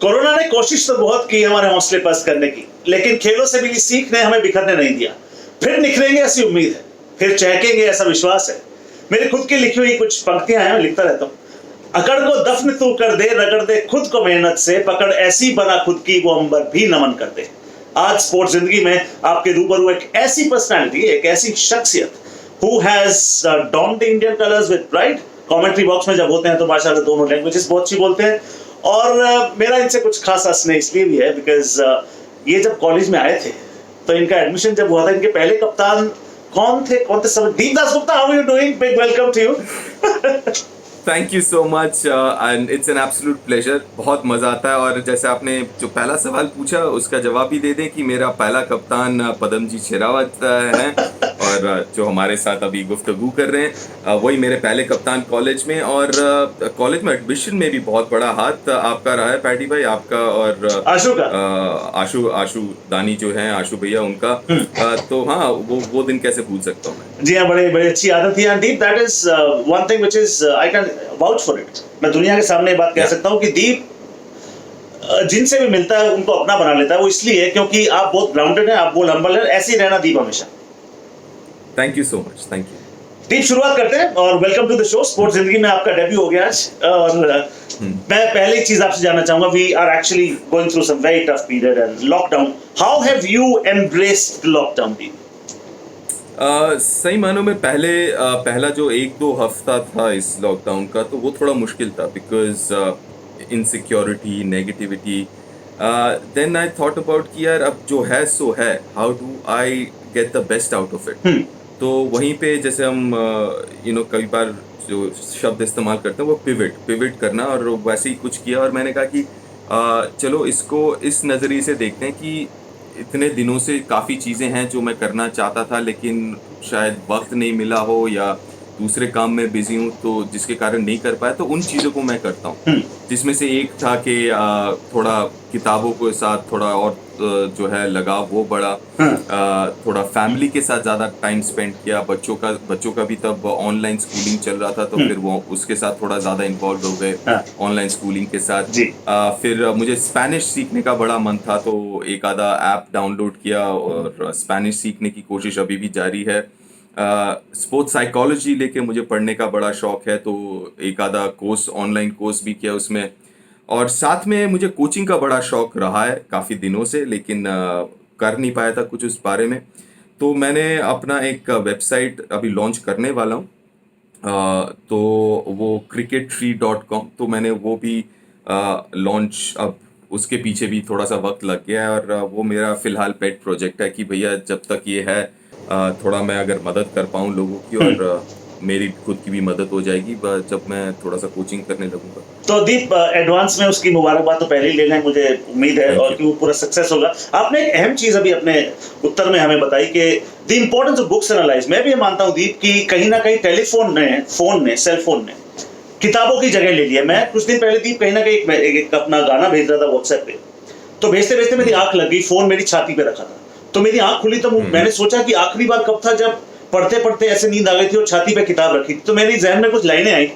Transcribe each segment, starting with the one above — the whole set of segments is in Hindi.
कोरोना ने कोशिश तो बहुत की हमारे हौसले पस्त करने की, लेकिन खेलों से मिली सीख ने हमें बिखरने नहीं दिया। फिर निखरेंगे ऐसी उम्मीद है, फिर चहकेंगे ऐसा विश्वास है। मेरी खुद की लिखी हुई कुछ पंक्तियां हैं, मैं लिखता रहता हूँ। अकड़ को दफन तू कर दे, रगड़ दे खुद को मेहनत से, पकड़ ऐसी बना खुद की वो अंबर भी नमन कर दे। आज स्पोर्ट्स जिंदगी में आपके रूबरू एक ऐसी पर्सनालिटी, एक ऐसी शख्सियत who has donned the Indian colors with pride। Commentary box में जब होते हैं तो माशाल्लाह दोनों लैंग्वेजेस बहुत अच्छी बोलते हैं। और मेरा इनसे कुछ खास स्नेह इसलिए भी है बिकॉज ये जब कॉलेज में आए थे तो इनका एडमिशन जब हुआ था, इनके पहले कप्तान कौन थे समय? Deepdas Gupta, how are you doing? Big welcome to you. Thank you so much and it's an absolute pleasure. बहुत मज़ा आता है। और जैसे आपने जो पहला सवाल पूछा उसका जवाब भी दे दें कि मेरा पहला कप्तान पदमजीत शेरावत हैं और जो हमारे साथ अभी गुफ्तगू कर रहे हैं वही मेरे पहले कप्तान कॉलेज में। और कॉलेज में एडमिशन में भी बहुत बड़ा हाथ आपका रहा है पैडी भाई, आपका और आशु का आशु दानी जो हैं, आशु भैया उनका। तो हाँ, वो दिन कैसे भूल सकता हूँ मैं। जी हाँ, बड़े अच्छी आदत है Deep. That is one thing which is I can vouch for it. मैं दुनिया के सामने बात कह सकता हूँ कि दीप जिनसे भी मिलता है उनको अपना बना लेता है। वो इसलिए क्योंकि आप बहुत ग्राउंडेड हैं, आप बहुत हम्बल हैं। ऐसे ही रहना दीप हमेशा। Thank you so much, thank you Deep. शुरुआत करते हैं और welcome to the show. Sports Zindagi में आपका डेब्यू हो गया आज। और मैं पहले एक चीज आपसे जानना चाहूंगा, we are actually going through some very tough period and lockdown. How have you embraced lockdown Deep? सही मानों में पहला जो 1-2 हफ्ता था इस लॉकडाउन का तो वो थोड़ा मुश्किल था because insecurity, negativity. Then I thought about कि यार अब जो है सो है, how do I get the best out of it. तो वहीं पे जैसे हम कई बार जो शब्द इस्तेमाल करते हैं वो पिविट करना, और वैसे ही कुछ किया। और मैंने कहा कि चलो इसको इस नज़रिए से देखते हैं कि इतने दिनों से काफ़ी चीज़ें हैं जो मैं करना चाहता था लेकिन शायद वक्त नहीं मिला हो या दूसरे काम में बिजी हूँ, तो जिसके कारण नहीं कर पाया। तो उन चीज़ों को मैं करता हूँ, जिसमें से एक था कि थोड़ा किताबों के साथ थोड़ा और जो है लगाव वो बढ़ा। थोड़ा फैमिली के साथ ज़्यादा टाइम स्पेंड किया। बच्चों का भी तब ऑनलाइन स्कूलिंग चल रहा था, तो फिर वो उसके साथ थोड़ा ज़्यादा इन्वॉल्व हो गए ऑनलाइन स्कूलिंग के साथ। फिर मुझे स्पेनिश सीखने का बड़ा मन था, तो एक आधा ऐप डाउनलोड किया और स्पेनिश सीखने की कोशिश अभी भी जारी है। स्पोर्ट्स साइकोलॉजी लेके मुझे पढ़ने का बड़ा शौक है, तो एक आधा ऑनलाइन कोर्स भी किया उसमें। और साथ में मुझे कोचिंग का बड़ा शौक रहा है काफ़ी दिनों से, लेकिन कर नहीं पाया था कुछ उस बारे में। तो मैंने अपना एक वेबसाइट अभी लॉन्च करने वाला हूँ, तो वो crickettree.com। तो मैंने वो भी लॉन्च, अब उसके पीछे भी थोड़ा सा वक्त लग गया है। और वो मेरा फ़िलहाल पेट प्रोजेक्ट है कि भैया जब तक ये है थोड़ा मैं अगर मदद कर पाऊँ लोगों की, और मेरी खुद की भी मदद हो जाएगी जब मैं थोड़ा सा कोचिंग करने लगूंगा। तो दीप, एडवांस में उसकी मुबारकबाद तो पहले ही ले लें, मुझे उम्मीद है और कि वो पूरा सक्सेस होगा। आपने एक अहम चीज अभी अपने उत्तर में हमें बताई कि the importance of books and life. मैं भी मानता हूँ दीप कि कहीं ना कहीं सेल फोन ने किताबों की जगह ले लिया। मैं कुछ दिन पहले दीप कहीं ना कहीं एक अपना गाना भेज रहा था व्हाट्सएप पे, तो भेजते भेजते मेरी आंख लग गई। फोन मेरी छाती पे रखा था, तो मेरी आंख खुली, तो मैंने सोचा कि आखिरी बार कब था जब पढ़ते पढ़ते ऐसे नींद आ गई थी और छाती पे किताब रखी थी। तो मेरी जहन में कुछ लाइनें आई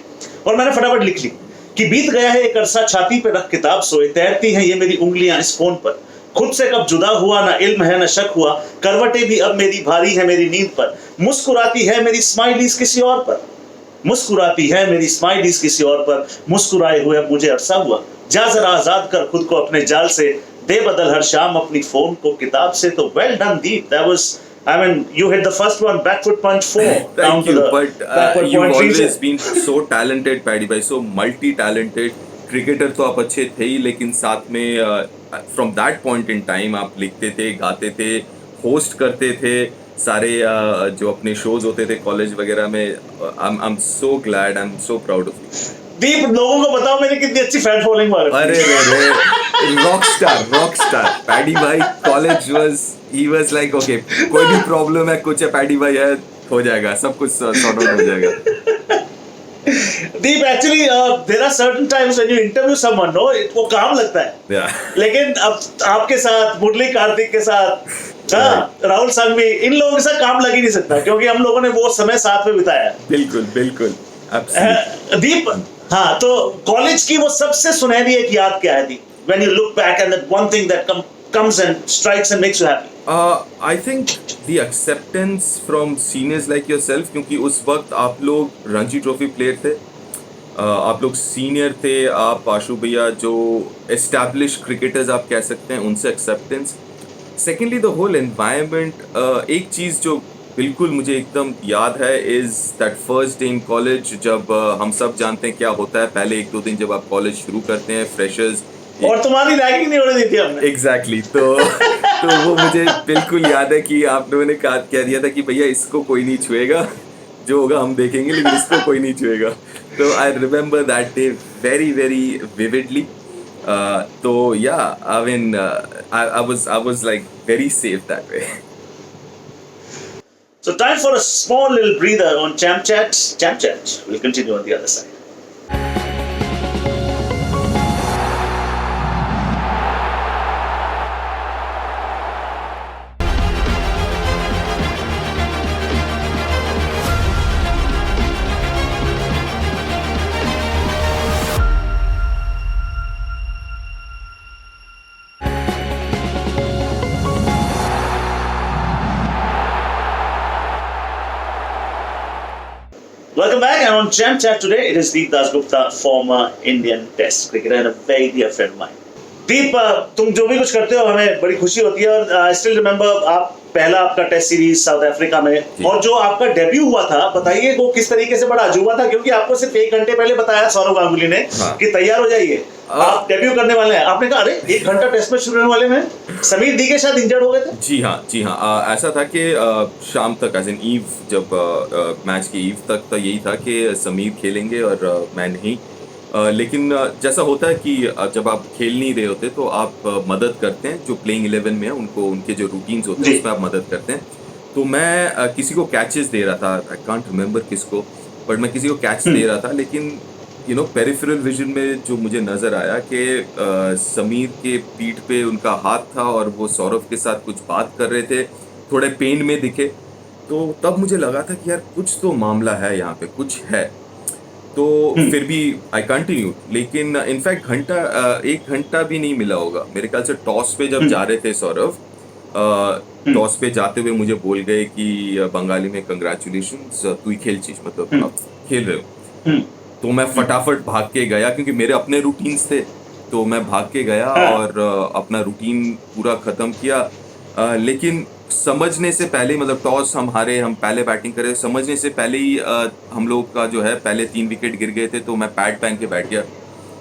और मैंने फटाफट लिख ली कि बीत गया है एक अरसा, छाती पे रख किताब सोए, तैरती हैं ये मेरी उंगलियां इस फोन पर। खुद से कब जुदा हुआ, ना इल्म है ना शक हुआ, करवटें भी अब मेरी भारी है मेरी नींद पर। मुस्कुराती है मेरी स्माइलीज किसी और पर, मुस्कुराती है मेरी स्माइलीज किसी और पर। मुस्कुराए हुए अब मुझे अरसा हुआ, जा जरा आजाद कर खुद को अपने जाल से, दे बदल हर शाम अपनी फोन को किताब से। तो well done Deep, that was, I mean, you hit the first one, back foot punch 4. Thank you, but you've always been so talented, Paddy bhai, so multi-talented. Cricketer तो आप अच्छे थे ही, लेकिन साथ में from that point in time आप लिखते थे, गाते थे, होस्ट करते थे सारे जो अपने शोज होते थे कॉलेज वगैरह में। I am so glad, I am so proud of you Deep. लोगों को बताओ मेरी कितनी अच्छी फैन फॉलोइंग वाले। अरे रॉक स्टार पैडी भाई। College he was like okay, कोई भी प्रॉब्लम है, कुछ है, पैडी भाई है, हो जाएगा, सब कुछ सॉर्ट आउट हो जाएगा। Deep, actually there are certain times when you interview someone, know, वो काम लगता है। लेकिन अब आपके साथ, मुरली कार्तिक के साथ, राहुल संघवी, इन लोगों के साथ काम लग ही नहीं सकता, क्योंकि हम लोगों ने वो समय साथ में बिताया। बिल्कुल दीप, हाँ, तो कॉलेज की वो सबसे सुनहरी एक याद क्या है दीप? when you look back and that one thing that comes and strikes and makes you happy? I think the acceptance from seniors like yourself, क्योंकि उस वक्त आप लोग रणजी ट्रॉफी प्लेयर थे, आप लोग सीनियर थे, आप आशु भैया जो एस्टैब्लिश क्रिकेटर्स आप कह सकते हैं, उनसे acceptance. Secondly the whole environment. एक चीज़ जो बिल्कुल मुझे एकदम याद है is that first day in college, जब हम सब जानते हैं क्या होता है पहले 1-2 दिन जब आप कॉलेज शुरू करते हैं, फ्रेशर्स. और तुम्हारी रैगिंग नहीं होने दी थी हमने. एग्जैक्टली. तो वो मुझे बिल्कुल याद है कि आप लोगों ने कह दिया था कि भैया इसको कोई नहीं छुएगा, जो होगा हम देखेंगे, लेकिन इसको कोई नहीं छुएगा. तो I remember that day very very vividly. तो या I mean I was like very safe that way. So time for a small little breather on Champ Chat. Champ Chat. We'll continue on the other side. Welcome back, and on Champ Chat today, it is Deep Dasgupta, former Indian Test cricketer and a very dear friend of mine. Deep, तुम जो भी कुछ करते हो हमें बड़ी खुशी होती है, और I still remember आप पहला आपका टेस्ट सीरीज साउथ अफ्रीका में, और जो आपका डेब्यू हुआ था, बताइए वो किस तरीके से बड़ा अजूबा था, क्योंकि आपको सिर्फ 1 घंटे पहले बताया सौरव गांगुली ने कि तैयार हो जाइए, आप डेब्यू करने वाले हैं. आपने कहा अरे 1 घंटा टेस्ट मैच शुरू होने वाले में समीर दी के साथ इंजर्ड हो गए थे. जी हाँ. ऐसा था कि शाम तक एज इन ईव, जब मैच की ईव तक तो यही था कि समीर खेलेंगे और मैं नहीं. लेकिन जैसा होता है कि जब आप खेल नहीं रहे होते तो आप मदद करते हैं, जो प्लेइंग 11 में है उनको, उनके जो रूटीन्स होते हैं उसमें आप मदद करते हैं. तो मैं किसी को कैचेस दे रहा था, आई कांट रिमेंबर किसको, बट मैं किसी को कैच दे रहा था. लेकिन यू नो पेरिफेरल विजन में जो मुझे नज़र आया कि समीर के पीठ पे उनका हाथ था और वो सौरव के साथ कुछ बात कर रहे थे, थोड़े पेन में दिखे. तो तब मुझे लगा था कि यार कुछ तो मामला है यहाँ पे, कुछ है. तो फिर भी आई कंटिन्यू. लेकिन इनफैक्ट 1 घंटा भी नहीं मिला होगा मेरे ख्याल से. टॉस पे जब जा रहे थे सौरव, टॉस पे जाते हुए मुझे बोल गए कि बंगाली में कंग्रेचुलेशंस, तू ही खेल चीज, मतलब आप खेल रहे हो. तो मैं फटाफट भाग के गया, क्योंकि मेरे अपने रूटीन्स थे, तो मैं भाग के गया और अपना रूटीन पूरा ख़त्म किया. लेकिन समझने से पहले, मतलब टॉस हम हारे, हम पहले बैटिंग करे, समझने से पहले ही हम लोग का जो है पहले 3 विकेट गिर गए थे. तो मैं पैड पहन के बैठ गया.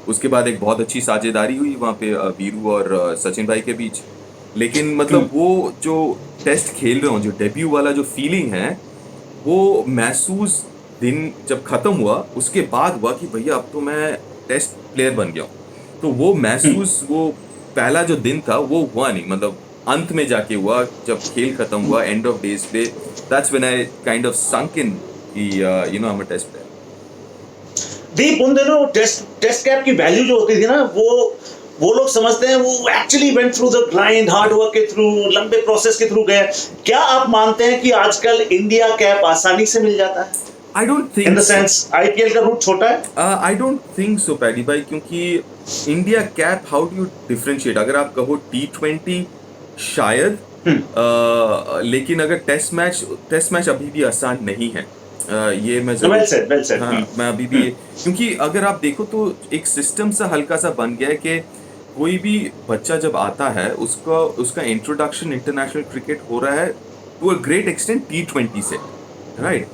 उसके बाद एक बहुत अच्छी साझेदारी हुई वहाँ पे वीरू और सचिन भाई के बीच. लेकिन मतलब वो जो टेस्ट खेल रहे हो, जो डेब्यू वाला जो फीलिंग है, वो महसूस दिन जब ख़त्म हुआ उसके बाद हुआ कि भैया अब तो मैं टेस्ट प्लेयर बन गया हूँ. तो वो महसूस, वो पहला जो दिन था वो हुआ नहीं, मतलब अंत में जाके हुआ जब खेल खत्म हुआ, end of days play. That's when I kind of sunk in कि you know I am a test player. Deep, उन दिनों टेस्ट कैप की वैल्यू जो होती थी ना, वो लोग समझते हैं वो actually went through the grind, hard work के थ्रू, लंबे प्रोसेस के थ्रू गए. क्या आप मानते हैं कि आजकल इंडिया कैप आसानी से मिल जाता है? I don't think, in the sense IPL का रूट छोटा है. I don't think so paddy भाई, क्योंकि India cap, how do you differentiate? अगर आप कहो T20 शायद, लेकिन अगर टेस्ट मैच अभी भी आसान नहीं है. ये मैं well said. हाँ, मैं अभी भी, क्योंकि अगर आप देखो तो एक सिस्टम सा हल्का सा बन गया है कि कोई भी बच्चा जब आता है उसका इंट्रोडक्शन इंटरनेशनल क्रिकेट हो रहा है to a great extent T20 से, राइट.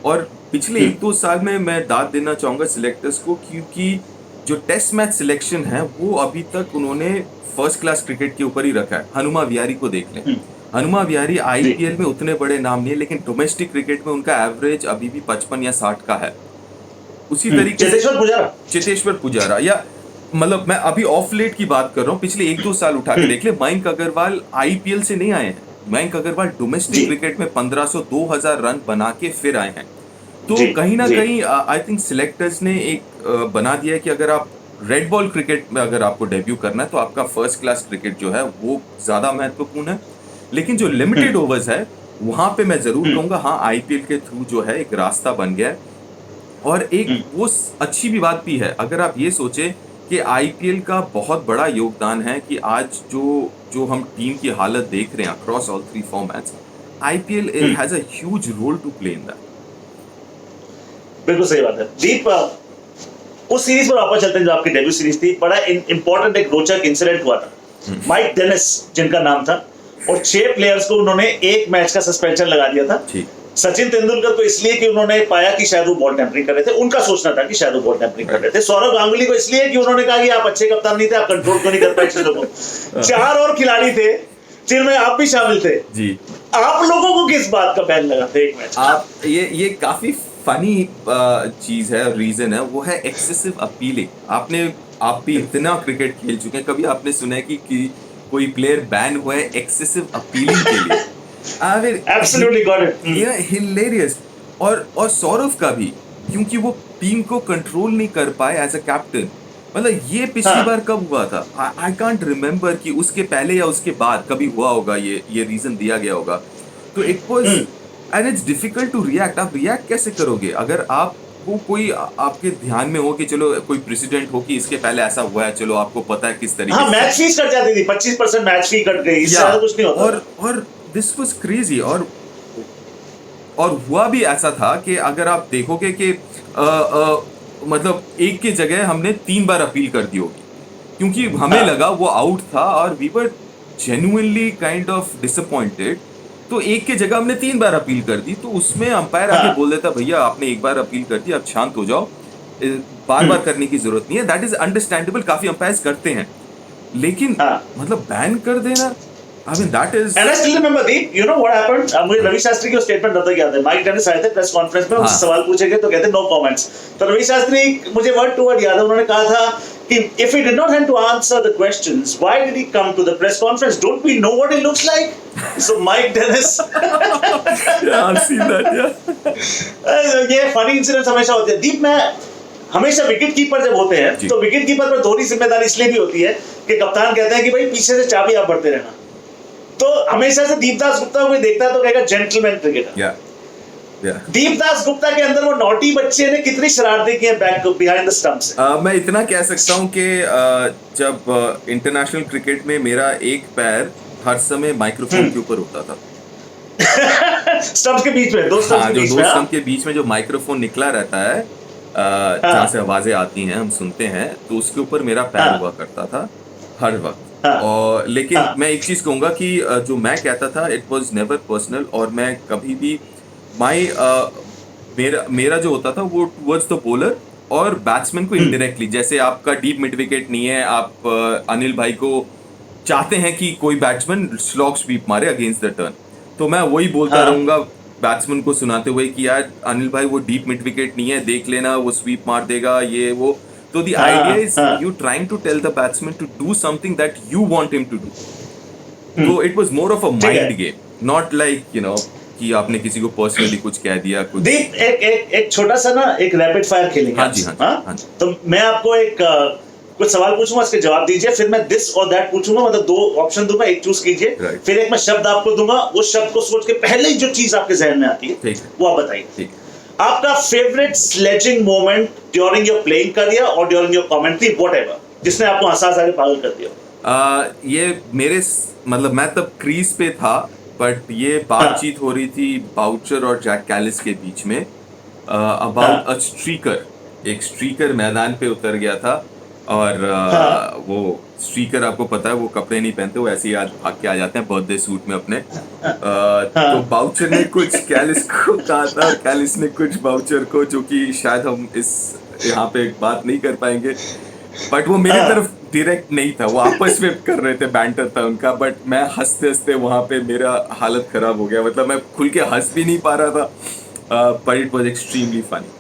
और पिछले 1-2 साल में मैं दाद देना चाहूँगा सिलेक्टर्स को, क्योंकि जो टेस्ट मैच सिलेक्शन है वो अभी तक उन्होंने फर्स्ट क्लास क्रिकेट के ऊपर ही रखा है. हनुमा विहारी को देख लें. हनुमा विहारी आईपीएल में उतने बड़े नाम नहीं है, लेकिन डोमेस्टिक क्रिकेट में उनका एवरेज अभी भी 55 या 60 का है. उसी तरीके से चेतेश्वर पुजारा, या मतलब मैं अभी ऑफ लेट की बात कर रहा हूँ, पिछले 1-2 साल उठा के देख ले. मयंक अग्रवाल आईपीएल से नहीं आए हैं. मयंक अग्रवाल डोमेस्टिक क्रिकेट में 1500-2000 रन बना के फिर आए हैं. तो कहीं ना कहीं आई थिंक सिलेक्टर्स ने एक बना दिया है कि अगर आप रेड बॉल क्रिकेट में अगर आपको डेब्यू करना है तो आपका फर्स्ट क्लास क्रिकेट जो है वो ज़्यादा महत्वपूर्ण है. लेकिन जो लिमिटेड ओवर्स है वहाँ पे मैं ज़रूर कहूँगा हाँ, आईपीएल के थ्रू जो है एक रास्ता बन गया है. और एक वो अच्छी भी बात भी है, अगर आप ये सोचें कि आईपीएल का बहुत बड़ा योगदान है कि आज जो जो हम टीम की हालत देख रहे हैं across all three formats, IPL has a huge role to play in that. बिल्कुल सही बात है दीप। उस सीरीज पर वापस चलते हैं जो आपकी डेब्यू सीरीज थी। बड़ा इंपॉर्टेंट एक रोचक इंसिडेंट हुआ था। माइक डेनिस जिनका नाम था, और 6 प्लेयर्स को उन्होंने एक मैच का सस्पेंशन लगा दिया था। सचिन तेंदुलकर को इसलिए कि उन्होंने पाया कि शायद वो बॉल टैंपरिंग कर रहे थे, उनका सोचना था कि शायद वो बॉल टैंपरिंग कर रहे थे। सौरव गांगुली को इसलिए कि उन्होंने कहा कि आप अच्छे कप्तान नहीं थे, आप कंट्रोल क्यों नहीं कर पाए चीजों को। 4 और खिलाड़ी थे जिनमें आप भी शामिल थे जी। आप लोगों को किस बात का बैन लगा था एक मैच? आप ये काफी फनी चीज है, रीजन है, वो है एक्सेसिव अपीलिंग। आप भी इतना क्रिकेट खेल चुके हैं, कभी आपने सुना है कि कोई प्लेयर बैन हुआ है एक्सेसिव अपीलिंग के लिए? Absolutely got it. हिलेरियस। और सौरव का भी, क्योंकि वो टीम को कंट्रोल नहीं कर पाए एज अ कैप्टन। मतलब ये पिछली बार कब हुआ था? आई कांट रिमेम्बर कि उसके पहले या उसके बाद कभी हुआ होगा, ये रीजन दिया गया होगा। तो it was and it's difficult to react. आप रिएक्ट कैसे करोगे अगर आप वो कोई आपके ध्यान में हो कि चलो कोई प्रेसिडेंट हो कि इसके पहले ऐसा हुआ है, चलो आपको पता है किस तरीके से मैच फीस कट जाती थी, 25% मैच फी कट गई, इससे ज्यादा कुछ नहीं होता। और दिस वाज क्रेजी। और हुआ भी ऐसा था कि अगर आप देखोगे कि मतलब एक की जगह हमने 3 बार अपील कर दी होगी, क्योंकि हमें लगा वो आउट था और we were genuinely kind of disappointed. तो एक की जगह हमने 3 बार अपील कर दी, तो उसमें अंपायर आके बोल देता भैया आपने एक बार अपील कर दी, अब शांत हो जाओ, बार बार करने की जरूरत नहीं है। दैट इज अंडरस्टैंडेबल, काफी अंपायर्स करते हैं, लेकिन मतलब बैन कर देना, I mean that is. And I still remember Deep, you know what happened? मुझे रवि शास्त्री की स्टेटमेंट आता याद है। माइक डेनिस आए थे प्रेस कॉन्फ्रेंस में, उनसे सवाल पूछे गए तो कहते नो कमेंट्स। तो रवि शास्त्री, मुझे वर्ड टू वर्ड याद है, उन्होंने कहा था कि if he did not have to answer the questions, why did he come to the press conference? Don't we know what he looks like? So Mike Dennis. Yeah, I've seen that. Yeah. ये फनी इंसिडेंट्स हमेशा होते हैं। दीप, मैं हमेशा विकेट कीपर जब होते हैं तो विकेट कीपर पर दोहरी जिम्मेदारी इसलिए भी होती है कि कप्तान कहते हैं कि भाई पीछे से चाबी आप बढ़ते रहना। तो हमेशा से दीपदास गुप्ता को कोई देखता है तो कहेगा जेंटलमैन क्रिकेटर। दीपदास गुप्ता के अंदर वो नॉटी बच्चे ने कितनी शरारतें की हैं बैक बिहाइंड द स्टंप्स। मैं इतना कह सकता हूं कि जब इंटरनेशनल क्रिकेट में मेरा एक पैर हर समय माइक्रोफोन के ऊपर होता था। स्टंप्स के बीच में, दो स्टंप के बीच में जो माइक्रोफोन निकला रहता है, जहाँ से आवाजें आती हैं, हम सुनते हैं, तो उसके ऊपर मेरा पैर हुआ करता था हर वक्त। और लेकिन मैं एक चीज कहूंगा कि जो मैं कहता था इट वाज नेवर पर्सनल, और मैं कभी भी मेरा जो होता था वो टुवर्ड्स द बॉलर और बैट्समैन को इनडायरेक्टली। जैसे आपका डीप मिड विकेट नहीं है, आप अनिल भाई को चाहते हैं कि कोई बैट्समैन स्लॉग स्वीप मारे अगेंस्ट द टर्न, तो मैं वही बोलता रहूंगा बैट्समैन को सुनाते हुए कि यार अनिल भाई वो डीप मिड विकेट नहीं है, देख लेना, वो स्वीप मार देगा, ये वो। So the idea is you trying to tell the batsman to do something that you want him to do. So it was more of a mind game, not like कि आपने किसी को पर्सनली कुछ कह दिया कुछ। दीप, एक छोटा सा ना एक रैपिड फायर खेलेंगे। हाँ जी। तो मैं आपको एक कुछ सवाल पूछूंगा, उसके जवाब दीजिए, फिर मैं दिस और दैट पूछूंगा, मतलब 2 ऑप्शन दूंगा, एक चूज कीजिए, फिर एक मैं शब्द आपको दूंगा, उस शब्द को सोच के पहले जो चीज आपके जहन में आती है वो आप बताइए। आपका favourite sledging moment during your playing career और ड्यूरिंग योर कमेंट्री, व्हाटएवर, जिसने आपको हंसा के पागल कर दिया? ये मेरे मतलब मैं तब क्रीज पे था, बट ये बातचीत हो रही थी बाउचर और जैक कैलिस के बीच में अबाउट अ स्ट्रीकर। एक स्ट्रीकर मैदान पे उतर गया था, और वो स्ट्रीकर आपको पता है वो कपड़े नहीं पहनते, वो ऐसे ही आज भाग के आ जाते हैं बर्थडे सूट में अपने। तो बाउचर ने कुछ कैलिस को कहा था और कैलिस ने कुछ बाउचर को, जो कि शायद हम इस यहाँ पे बात नहीं कर पाएंगे, बट वो मेरी तरफ डायरेक्ट नहीं था, वो आपस में कर रहे थे, बैंटर था उनका, बट मैं हंसते हंसते वहाँ पे मेरा हालत खराब हो गया। मतलब मैं खुल के हंस भी नहीं पा रहा था, but it was extremely funny.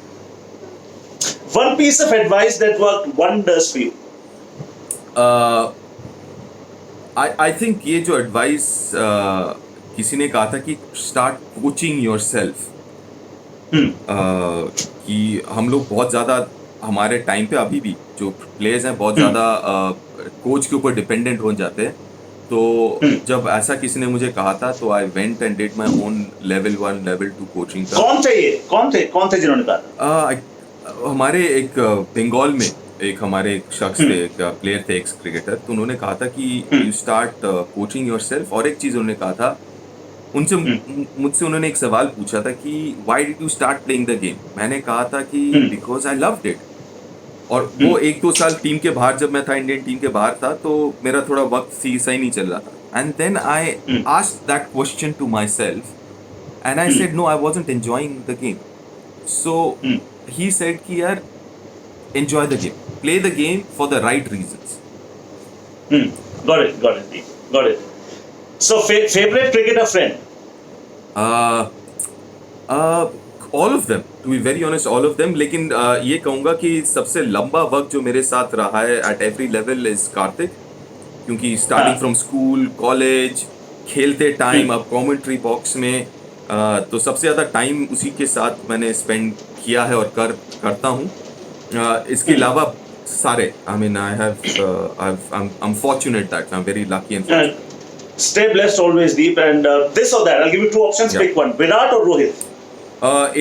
One piece of advice that worked wonders for you. I think ये जो एडवाइस किसी ने कहा था कि स्टार्ट कोचिंग योरसेल्फ, कि हम लोग बहुत ज़्यादा हमारे टाइम पे अभी भी जो प्लेयर्स हैं बहुत ज़्यादा कोच के ऊपर डिपेंडेंट हो जाते हैं। तो जब ऐसा किसी ने मुझे कहा था तो I went and did my own level 1 level 2 coaching. कौन थे जिन्होंने कहा? हमारे एक बंगाल में एक हमारे एक शख्स थे, एक प्लेयर थे, एक्स क्रिकेटर, तो उन्होंने कहा था कि यू स्टार्ट कोचिंग योरसेल्फ। और एक चीज़ उन्होंने कहा था, उनसे मुझसे उन्होंने एक सवाल पूछा था कि why did you start playing the game. मैंने कहा था कि बिकॉज आई लव्ड इट। और वो 1-2 साल टीम के बाहर, जब मैं था इंडियन टीम के बाहर था, तो मेरा थोड़ा वक्त सही नहीं चल रहा था। And then I asked that question to myself and I said no, I wasn't enjoying the game. So he said कि यार, enjoy the game, play the game for the right reasons. got it. So favorite cricketer friend? All of them, to be very honest, all of them. लेकिन ये कहूँगा कि सबसे लंबा वक्त जो मेरे साथ रहा है at every level is Kartik, क्योंकि starting from school, college, खेलते टाइम, अब कमेंट्री बॉक्स में, तो सबसे ज़्यादा टाइम उसी के साथ मैंने स्पेंड किया है और करता हूँ। इसके अलावा सारे, I mean, I'm fortunate that I'm very lucky and fortunate. Stay blessed always, Deep. And this or that, I'll give you two options. Yeah. Pick one. Virat or Rohit?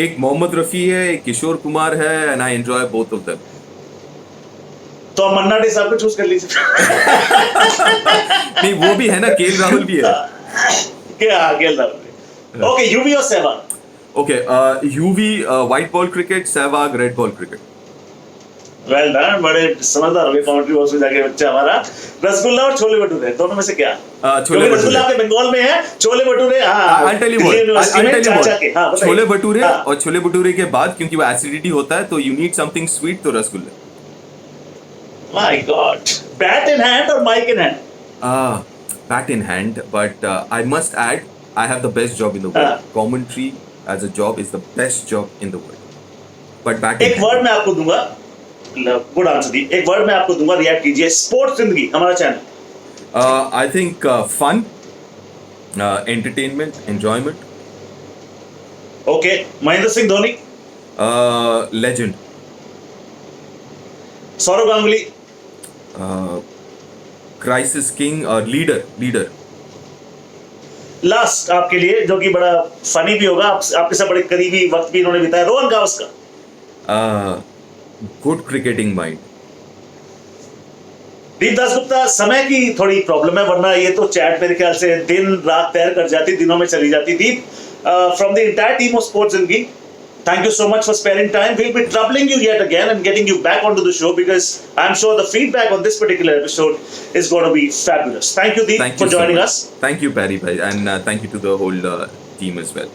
एक मोहम्मद रफ़ी है, एक किशोर कुमार है, and I enjoy both of them. तो आप मन्ना डे साहब को चूज कर लीजिए। नहीं, वो भी है ना, केएल राहुल भी है। क्या KL Rahul? Okay, UV or Sehwag? Okay, UV white ball cricket, Sehwag red ball cricket. Well done, बड़े समझदार हो गए कमेंट्री बॉक्स में जाके बच्चा हमारा। रसगुल्ला और छोले भटूरे, दोनों में से क्या? छोले रसगुल्ला आपके बंगाल में है, chole bhature I'll tell you what, chole bhature, हाँ। और छोले भटूरे के बाद क्योंकि वो एसिडिटी होता है, तो यू नीड समथिंग स्वीट, तो रसगुल्ले। My God, bat in hand और mic in hand? Bat in hand, but I must add, I have the best job in the world. Commentary as a job is the best job in the world, but bat. एक वर्ड मैं आपको दूंगा, गुड आंसर दी। एक वर्ड मैं आपको दूंगा, रिएक्ट कीजिए। स्पोर्ट्स जिंदगी, हमारा channel. I think fun, entertainment, enjoyment. Okay, Mahendra Singh Dhoni? Legend. Sourav Ganguly? Crisis king और लीडर। लास्ट आपके लिए, जो कि बड़ा फनी भी होगा, आपके साथ बड़े करीबी वक्त भी इन्होंने बिताया, Rohan Gavaskar? Good cricketing mind. Deep Dasgupta, समय की थोड़ी प्रॉब्लम है, वरना ये तो चैट मेरे ख्याल से दिन रात तैर कर जाती, दिनों में चली जाती। Deep, from the entire team of sports Zindagi, thank you so much for sparing time. We'll be troubling you yet again and getting you back onto the show, because I'm sure the feedback on this particular episode is going to be fabulous. Thank you, Deep, for joining us. Thank you, Barry bhai, and thank you to the whole team as well.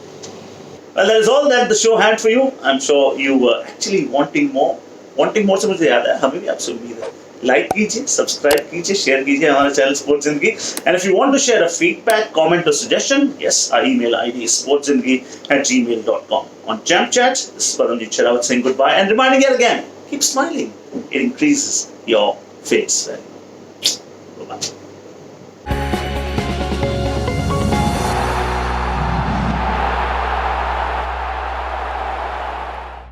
Well, that is all that the show had for you. I'm sure you were actually wanting more से मुझे याद है, हमें भी आपसे उम्मीद है। लाइक कीजिए, सब्सक्राइब कीजिए, शेयर कीजिए हमारे चैनल स्पोर्ट्स जिंदगी। And if you want to share a feedback, comment और suggestion, yes, our email ID is sportszindagi@gmail.com. On Jam Chat, this is Paramjit Sherawat saying goodbye and reminding you again, keep smiling. It increases your face value. Bye-bye.